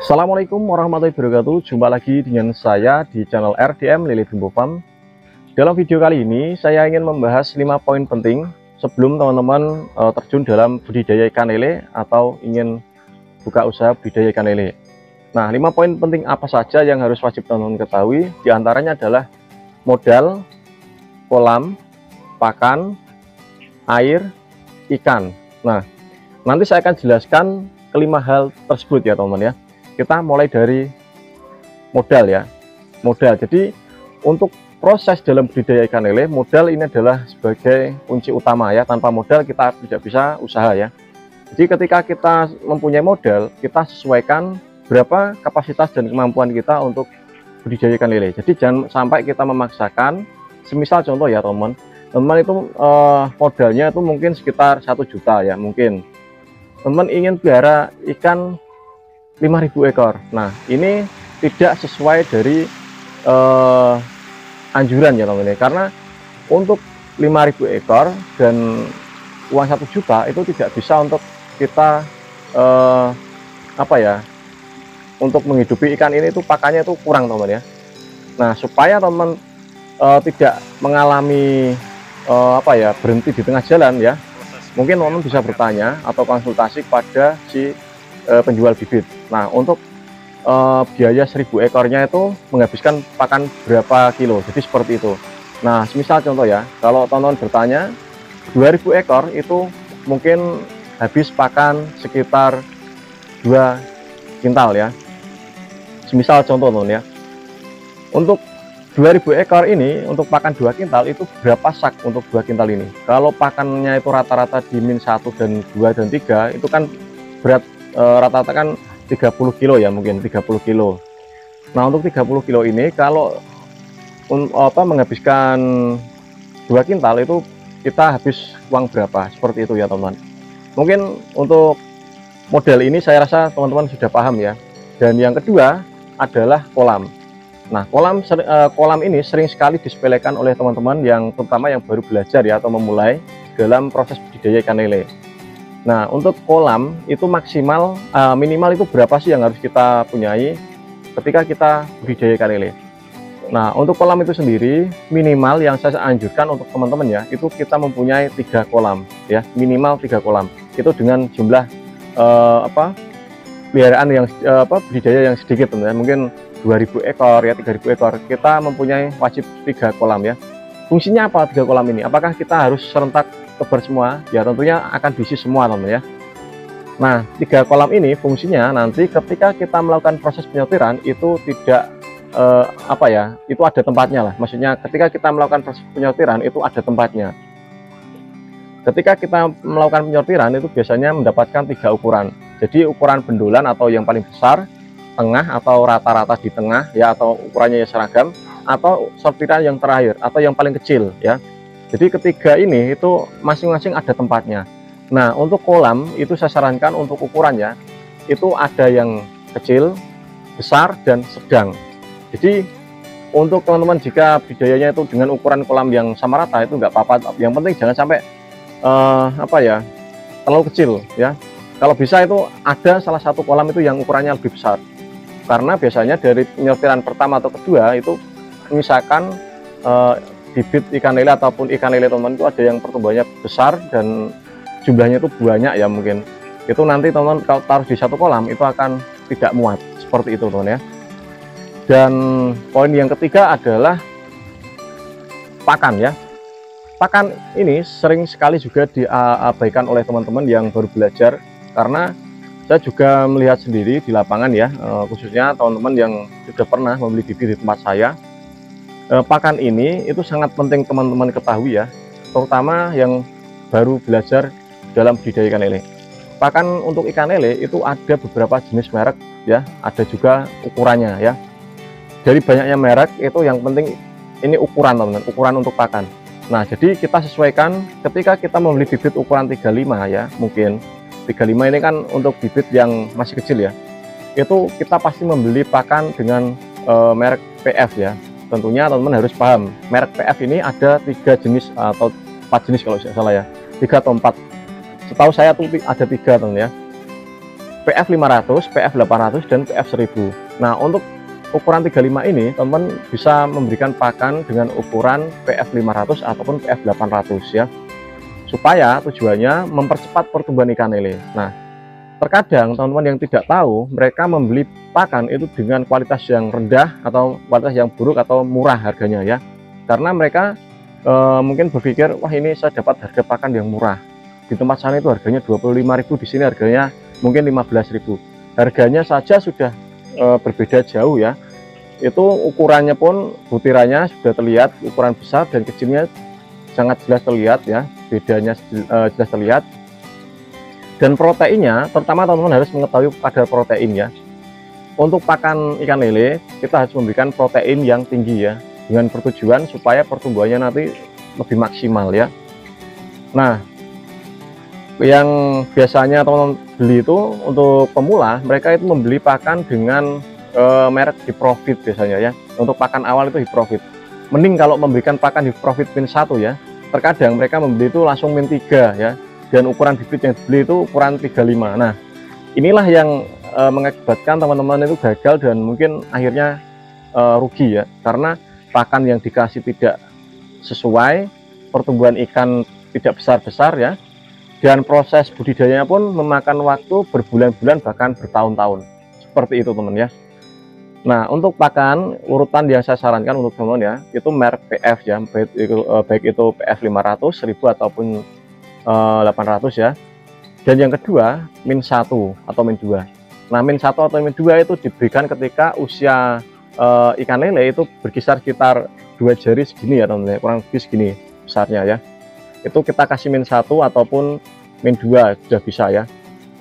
Assalamualaikum warahmatullahi wabarakatuh. Jumpa lagi dengan saya di channel RDM Lele Bumbu Farm. Dalam video kali ini saya ingin membahas 5 poin penting sebelum teman-teman terjun dalam budidaya ikan lele atau ingin buka usaha budidaya ikan lele. Nah, 5 poin penting apa saja yang harus wajib teman-teman ketahui? Di antaranya adalah modal, kolam, pakan, air, ikan. Nah, nanti saya akan jelaskan kelima hal tersebut ya teman-teman ya. Kita mulai dari modal ya. Modal. Jadi untuk proses dalam budidaya ikan lele, modal ini adalah sebagai kunci utama ya. Tanpa modal kita tidak bisa usaha ya. Jadi ketika kita mempunyai modal, kita sesuaikan berapa kapasitas dan kemampuan kita untuk budidaya ikan lele. Jadi jangan sampai kita memaksakan. Semisal contoh ya teman-teman itu modalnya itu mungkin sekitar 1 juta ya mungkin. Teman ingin pelihara ikan 5.000 ekor. Nah, ini tidak sesuai dari anjuran ya teman-teman, karena untuk 5.000 ekor dan uang 1 juta itu tidak bisa untuk kita untuk menghidupi ikan ini, itu pakannya itu kurang teman-teman ya. Nah, supaya teman tidak mengalami berhenti di tengah jalan ya, mungkin teman bisa bertanya atau konsultasi kepada si penjual bibit. Nah, untuk biaya 1.000 ekornya itu menghabiskan pakan berapa kilo, jadi seperti itu. Nah, misal contoh ya, kalau teman-teman bertanya 2.000 ekor itu mungkin habis pakan sekitar 2 kintal ya. Misal contoh teman ya, untuk 2.000 ekor ini untuk pakan 2 kintal itu berapa sak untuk 2 kintal ini? Kalau pakannya itu rata-rata di min 1 dan 2 dan 3 itu kan berat rata-rata kan 30 kilo ya, mungkin 30 kilo. Nah, untuk 30 kilo ini kalau menghabiskan 2 kintal itu kita habis uang berapa, seperti itu ya teman-teman. Mungkin untuk model ini saya rasa teman-teman sudah paham ya. Dan yang kedua adalah kolam. Nah, kolam ini sering sekali disepelekan oleh teman-teman yang terutama yang baru belajar ya atau memulai dalam proses budidaya ikan lele. Nah, untuk kolam itu maksimal minimal itu berapa sih yang harus kita punyai ketika kita budidaya ikan lele. Nah, untuk kolam itu sendiri minimal yang saya anjurkan untuk teman-teman ya, itu kita mempunyai 3 kolam ya, minimal 3 kolam. Itu dengan jumlah peliharaan yang budidaya yang sedikit teman-teman. Mungkin 2.000 ekor ya, 3.000 ekor. Kita mempunyai wajib 3 kolam ya. Fungsinya apa 3 kolam ini? Apakah kita harus serentak tebar semua? Ya tentunya akan diisi semua teman-teman ya. Nah, 3 kolam ini fungsinya nanti ketika kita melakukan proses penyortiran itu tidak itu ada tempatnya lah. Maksudnya ketika kita melakukan proses penyortiran itu ada tempatnya. Ketika kita melakukan penyortiran itu biasanya mendapatkan 3 ukuran. Jadi ukuran bendolan atau yang paling besar, tengah atau rata-rata di tengah ya, atau ukurannya ya seragam, atau sortiran yang terakhir atau yang paling kecil ya. Jadi ketiga ini itu masing-masing ada tempatnya. Nah, untuk kolam itu saya sarankan untuk ukurannya itu ada yang kecil, besar, dan sedang. Jadi untuk teman-teman jika budidayanya itu dengan ukuran kolam yang sama rata itu nggak apa-apa. Yang penting jangan sampai terlalu kecil ya. Kalau bisa itu ada salah satu kolam itu yang ukurannya lebih besar. Karena biasanya dari penyortiran pertama atau kedua itu misalkan bibit ikan lele ataupun ikan lele teman-teman itu ada yang pertumbuhannya besar dan jumlahnya itu banyak ya, mungkin itu nanti teman-teman kalau taruh di satu kolam itu akan tidak muat, seperti itu teman ya. Dan poin yang ketiga adalah pakan ya. Pakan ini sering sekali juga diabaikan oleh teman-teman yang baru belajar, karena saya juga melihat sendiri di lapangan ya, khususnya teman-teman yang sudah pernah membeli bibit di tempat saya. Pakan ini itu sangat penting teman-teman ketahui ya, terutama yang baru belajar dalam budidaya ikan lele. Pakan untuk ikan lele itu ada beberapa jenis merek ya, ada juga ukurannya ya. Dari banyaknya merek itu yang penting ini ukuran teman-teman, ukuran untuk pakan. Nah, jadi kita sesuaikan ketika kita membeli bibit ukuran 35 ya, mungkin 35 ini kan untuk bibit yang masih kecil ya. Itu kita pasti membeli pakan dengan merek PF ya. Tentunya teman-teman harus paham, merek PF ini ada 3 jenis atau 4 jenis kalau tidak salah ya, 3 atau 4. Setahu saya tuh ada 3 teman ya. PF 500, PF 800, dan PF 1000. Nah, untuk ukuran 35 ini teman-teman bisa memberikan pakan dengan ukuran PF 500 ataupun PF 800 ya, supaya tujuannya mempercepat pertumbuhan ikan lele. Nah, terkadang teman-teman yang tidak tahu, mereka membeli pakan itu dengan kualitas yang rendah atau kualitas yang buruk atau murah harganya ya, karena mereka mungkin berpikir, wah ini saya dapat harga pakan yang murah, di tempat sana itu harganya 25.000, di sini harganya mungkin 15.000. Harganya saja sudah berbeda jauh ya. Itu ukurannya pun butirannya sudah terlihat, ukuran besar dan kecilnya sangat jelas terlihat ya, bedanya jelas terlihat. Dan proteinnya, terutama teman-teman harus mengetahui kadar protein ya. Untuk pakan ikan lele kita harus memberikan protein yang tinggi ya, dengan pertujuan supaya pertumbuhannya nanti lebih maksimal ya. Nah, yang biasanya teman-teman beli itu untuk pemula, mereka itu membeli pakan dengan merek Hiprofit biasanya ya. Untuk pakan awal itu Hiprofit. Mending kalau memberikan pakan Hiprofit min 1 ya. Terkadang mereka membeli itu langsung min 3 ya. Dan ukuran bibit yang dibeli itu ukuran 35. Nah, inilah yang mengakibatkan teman-teman itu gagal dan mungkin akhirnya rugi ya. Karena pakan yang dikasih tidak sesuai, pertumbuhan ikan tidak besar-besar ya. Dan proses budidayanya pun memakan waktu berbulan-bulan bahkan bertahun-tahun. Seperti itu teman ya. Nah, untuk pakan urutan yang saya sarankan untuk teman ya, itu merek PF ya, baik itu PF 500, 1000 ataupun 800 ya. Dan yang kedua, min 1 atau min 2. Nah, min 1 atau min 2 itu diberikan ketika usia ikan lele itu berkisar sekitar 2 jari segini ya teman-teman, kurang lebih segini besarnya ya. Itu kita kasih min 1 ataupun min 2 sudah bisa ya.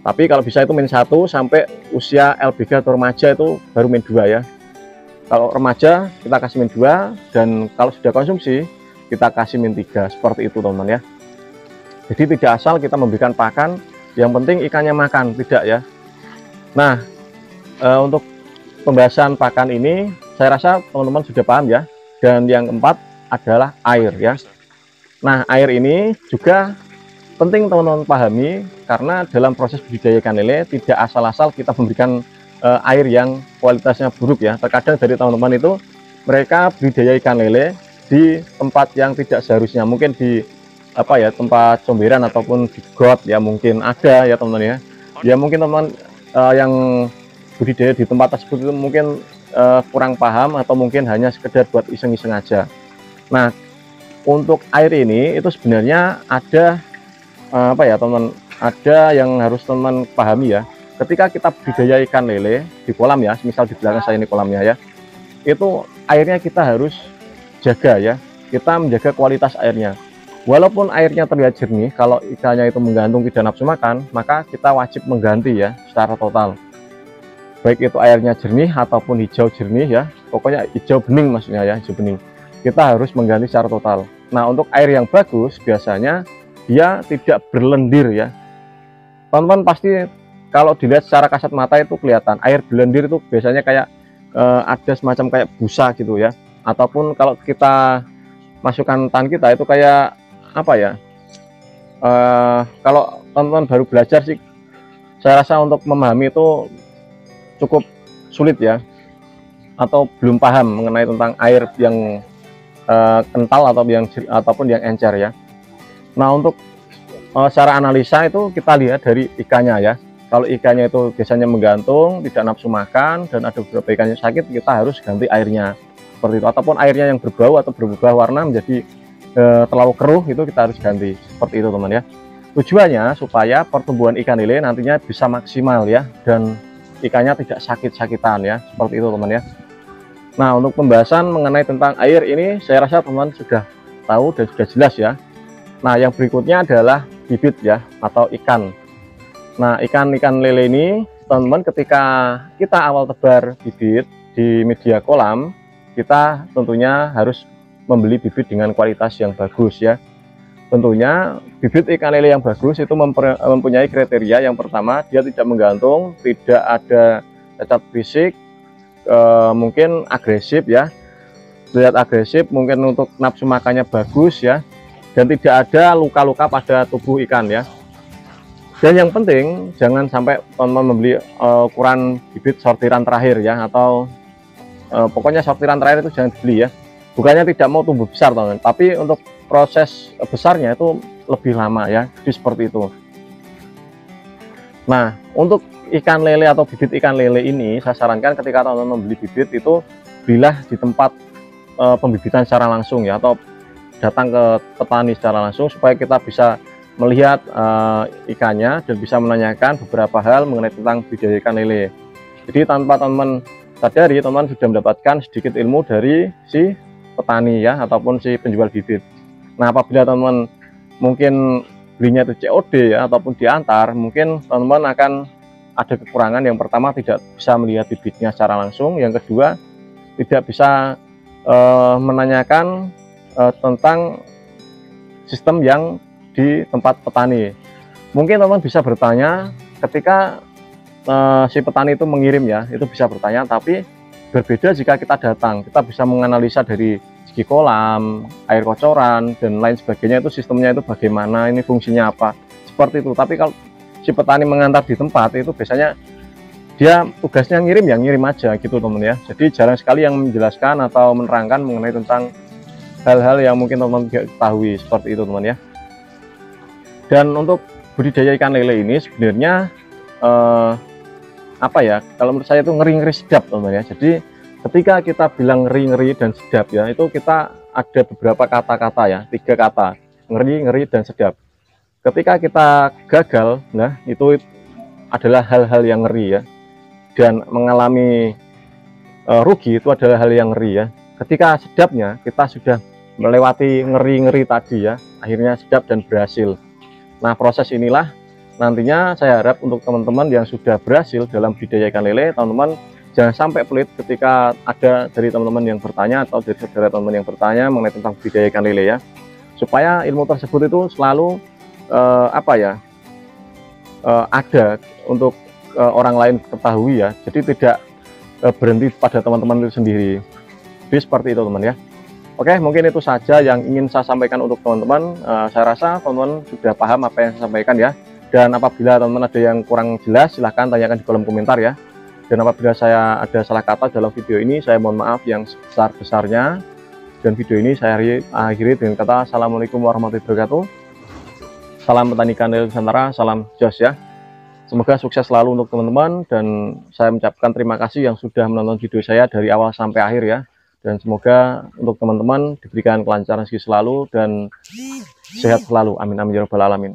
Tapi kalau bisa itu min 1 sampai usia LBG atau remaja itu baru min 2 ya. Kalau remaja kita kasih min 2, dan kalau sudah konsumsi kita kasih min 3, seperti itu teman-teman ya. Jadi tidak asal kita memberikan pakan, yang penting ikannya makan, tidak ya. Nah, untuk pembahasan pakan ini saya rasa teman-teman sudah paham ya. Dan yang keempat adalah air ya. Nah, air ini juga penting teman-teman pahami, karena dalam proses budidaya ikan lele tidak asal-asal kita memberikan air yang kualitasnya buruk ya. Terkadang dari teman-teman itu mereka budidaya ikan lele di tempat yang tidak seharusnya, mungkin di tempat comberan ataupun di got ya, mungkin ada ya teman-teman ya. Ya mungkin teman yang budidaya di tempat tersebut itu mungkin kurang paham atau mungkin hanya sekedar buat iseng-iseng aja. Nah, untuk air ini itu sebenarnya ada teman-teman, ada yang harus teman pahami ya. Ketika kita budidaya ikan lele di kolam ya, misal di belakang saya ini kolamnya ya, itu airnya kita harus jaga ya. Kita menjaga kualitas airnya. Walaupun airnya terlihat jernih, kalau ikannya itu menggantung tidak nafsu makan, maka kita wajib mengganti ya secara total. Baik itu airnya jernih ataupun hijau jernih ya, pokoknya hijau bening maksudnya ya, hijau bening. Kita harus mengganti secara total. Nah, untuk air yang bagus biasanya dia tidak berlendir ya. Teman-teman pasti kalau dilihat secara kasat mata itu kelihatan air berlendir itu biasanya kayak ada semacam kayak busa gitu ya. Ataupun kalau kita masukkan tangan kita itu kayak kalau teman-teman baru belajar sih, saya rasa untuk memahami itu cukup sulit ya, atau belum paham mengenai tentang air yang kental ataupun yang encer ya. Nah, untuk secara analisa itu kita lihat dari ikannya ya. Kalau ikannya itu biasanya menggantung, tidak nafsu makan, dan ada beberapa ikannya sakit, kita harus ganti airnya seperti itu. Ataupun airnya yang berbau atau berubah warna menjadi terlalu keruh, itu kita harus ganti seperti itu teman ya. Tujuannya supaya pertumbuhan ikan lele nantinya bisa maksimal ya, dan ikannya tidak sakit-sakitan ya, seperti itu teman ya. Nah, untuk pembahasan mengenai tentang air ini saya rasa teman sudah tahu dan sudah jelas ya. Nah, yang berikutnya adalah bibit ya, atau ikan. Nah, ikan lele ini teman-teman, ketika kita awal tebar bibit di media kolam, kita tentunya harus membeli bibit dengan kualitas yang bagus ya. Tentunya bibit ikan lele yang bagus itu mempunyai kriteria. Yang pertama, dia tidak menggantung, tidak ada cacat fisik, mungkin agresif ya, terlihat agresif, mungkin untuk nafsu makannya bagus ya, dan tidak ada luka-luka pada tubuh ikan ya. Dan yang penting jangan sampai teman-teman membeli ukuran bibit sortiran terakhir ya, atau pokoknya sortiran terakhir itu jangan dibeli ya. Bukannya tidak mau tumbuh besar teman-teman, tapi untuk proses besarnya itu lebih lama ya, jadi seperti itu. Nah, untuk ikan lele atau bibit ikan lele ini, saya sarankan ketika teman-teman membeli bibit itu belilah di tempat pembibitan secara langsung ya, atau datang ke petani secara langsung supaya kita bisa melihat ikannya dan bisa menanyakan beberapa hal mengenai tentang budidaya ikan lele. Jadi tanpa teman-teman sadari, teman-teman sudah mendapatkan sedikit ilmu dari si petani ya, ataupun si penjual bibit. Nah, apabila teman-teman mungkin belinya itu COD ya, ataupun diantar, mungkin teman-teman akan ada kekurangan. Yang pertama, tidak bisa melihat bibitnya secara langsung. Yang kedua, tidak bisa menanyakan tentang sistem yang di tempat petani. Mungkin teman-teman bisa bertanya ketika si petani itu mengirim ya, itu bisa bertanya, tapi berbeda jika kita datang. Kita bisa menganalisa dari segi kolam, air kocoran, dan lain sebagainya, itu sistemnya itu bagaimana, ini fungsinya apa, seperti itu. Tapi kalau si petani mengantar di tempat, itu biasanya dia tugasnya ngirim ya, ngirim aja gitu teman ya. Jadi jarang sekali yang menjelaskan atau menerangkan mengenai tentang hal-hal yang mungkin teman-teman tidak ketahui, seperti itu teman ya. Dan untuk budidaya ikan lele ini sebenarnya apa ya, kalau menurut saya itu ngeri-ngeri sedap teman ya. Jadi ketika kita bilang ngeri-ngeri dan sedap ya, itu kita ada beberapa kata-kata ya, 3 kata, ngeri, ngeri, dan sedap. Ketika kita gagal, nah itu adalah hal-hal yang ngeri ya, dan mengalami rugi itu adalah hal yang ngeri ya. Ketika sedapnya, kita sudah melewati ngeri-ngeri tadi ya, akhirnya sedap dan berhasil. Nah, proses inilah nantinya saya harap untuk teman-teman yang sudah berhasil dalam budidaya ikan lele, teman-teman jangan sampai pelit ketika ada dari teman-teman yang bertanya atau dari saudara teman-teman yang bertanya mengenai tentang budidaya ikan lele ya, supaya ilmu tersebut itu selalu ada untuk orang lain ketahui ya. Jadi tidak berhenti pada teman-teman itu sendiri. Jadi seperti itu teman ya. Oke, mungkin itu saja yang ingin saya sampaikan untuk teman-teman. Saya rasa teman-teman sudah paham apa yang saya sampaikan ya. Dan apabila teman-teman ada yang kurang jelas, silahkan tanyakan di kolom komentar ya. Dan apabila saya ada salah kata dalam video ini, saya mohon maaf yang sebesar-besarnya. Dan video ini saya akhiri dengan kata Assalamualaikum warahmatullahi wabarakatuh. Salam petani ikan lele Nusantara, salam jos ya. Semoga sukses selalu untuk teman-teman, dan saya mengucapkan terima kasih yang sudah menonton video saya dari awal sampai akhir ya. Dan semoga untuk teman-teman diberikan kelancaran rezeki selalu dan sehat selalu. Amin amin ya rabbal alamin.